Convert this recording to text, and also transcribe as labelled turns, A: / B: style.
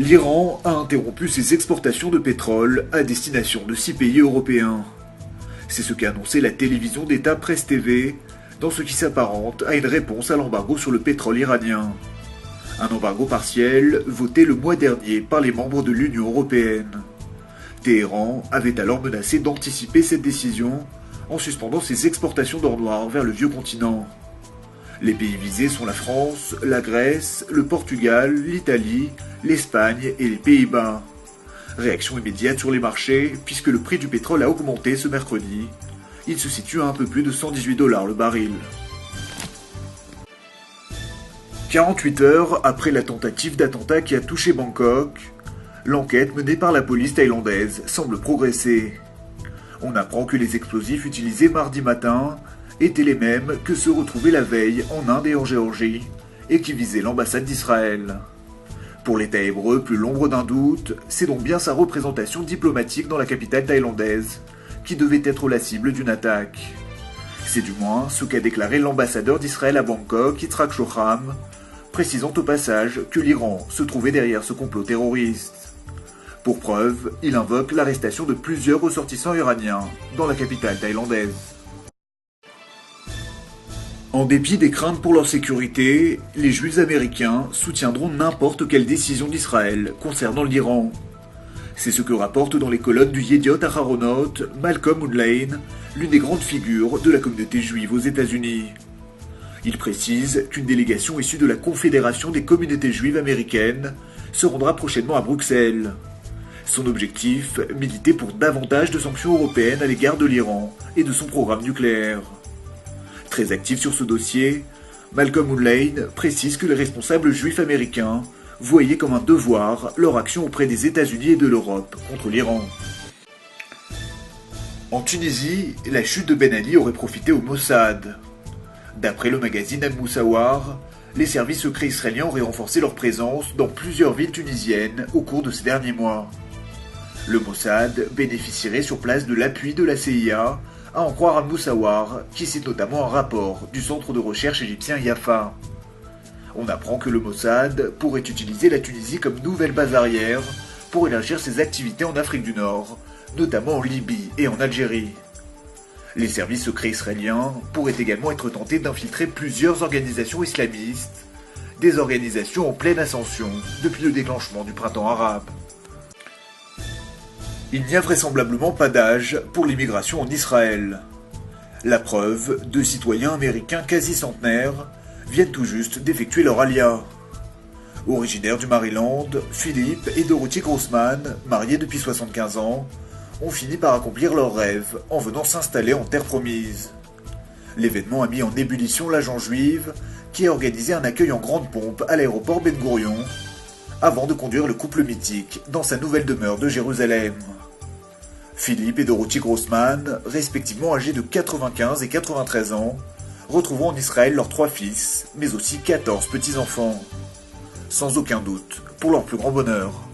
A: L'Iran a interrompu ses exportations de pétrole à destination de 6 pays européens. C'est ce qu'a annoncé la télévision d'État Presse TV dans ce qui s'apparente à une réponse à l'embargo sur le pétrole iranien. Un embargo partiel voté le mois dernier par les membres de l'Union européenne. Téhéran avait alors menacé d'anticiper cette décision en suspendant ses exportations d'or noir vers le vieux continent. Les pays visés sont la France, la Grèce, le Portugal, l'Italie, l'Espagne et les Pays-Bas. Réaction immédiate sur les marchés puisque le prix du pétrole a augmenté ce mercredi. Il se situe à un peu plus de 118 $ le baril. 48 heures après la tentative d'attentat qui a touché Bangkok, l'enquête menée par la police thaïlandaise semble progresser. On apprend que les explosifs utilisés mardi matin étaient les mêmes que ceux retrouvés la veille en Inde et en Géorgie, et qui visaient l'ambassade d'Israël. Pour l'État hébreu, plus l'ombre d'un doute, c'est donc bien sa représentation diplomatique dans la capitale thaïlandaise qui devait être la cible d'une attaque. C'est du moins ce qu'a déclaré l'ambassadeur d'Israël à Bangkok, Yitzhak Shoham, précisant au passage que l'Iran se trouvait derrière ce complot terroriste. Pour preuve, il invoque l'arrestation de plusieurs ressortissants iraniens dans la capitale thaïlandaise. En dépit des craintes pour leur sécurité, les Juifs américains soutiendront n'importe quelle décision d'Israël concernant l'Iran. C'est ce que rapporte dans les colonnes du Yediot Aharonot Malcolm Hoenlein, l'une des grandes figures de la communauté juive aux États-Unis. Il précise qu'une délégation issue de la Confédération des communautés juives américaines se rendra prochainement à Bruxelles. Son objectif, militer pour davantage de sanctions européennes à l'égard de l'Iran et de son programme nucléaire. Très actif sur ce dossier, Malcolm Hoenlein précise que les responsables juifs américains voyaient comme un devoir leur action auprès des États-Unis et de l'Europe contre l'Iran. En Tunisie, la chute de Ben Ali aurait profité au Mossad. D'après le magazine Al-Moussawar, les services secrets israéliens auraient renforcé leur présence dans plusieurs villes tunisiennes au cours de ces derniers mois. Le Mossad bénéficierait sur place de l'appui de la CIA, à en croire Al-Moussawar, qui cite notamment un rapport du centre de recherche égyptien Yafa. On apprend que le Mossad pourrait utiliser la Tunisie comme nouvelle base arrière pour élargir ses activités en Afrique du Nord, notamment en Libye et en Algérie. Les services secrets israéliens pourraient également être tentés d'infiltrer plusieurs organisations islamistes, des organisations en pleine ascension depuis le déclenchement du printemps arabe. Il n'y a vraisemblablement pas d'âge pour l'immigration en Israël. La preuve, 2 citoyens américains quasi centenaires viennent tout juste d'effectuer leur alia. Originaires du Maryland, Philippe et Dorothy Grossman, mariés depuis 75 ans, ont fini par accomplir leur rêve en venant s'installer en terre promise. L'événement a mis en ébullition l'agent juive qui a organisé un accueil en grande pompe à l'aéroport Ben Gourion avant de conduire le couple mythique dans sa nouvelle demeure de Jérusalem. Philippe et Dorothy Grossman, respectivement âgés de 95 et 93 ans, retrouveront en Israël leurs 3 fils, mais aussi 14 petits-enfants. Sans aucun doute, pour leur plus grand bonheur.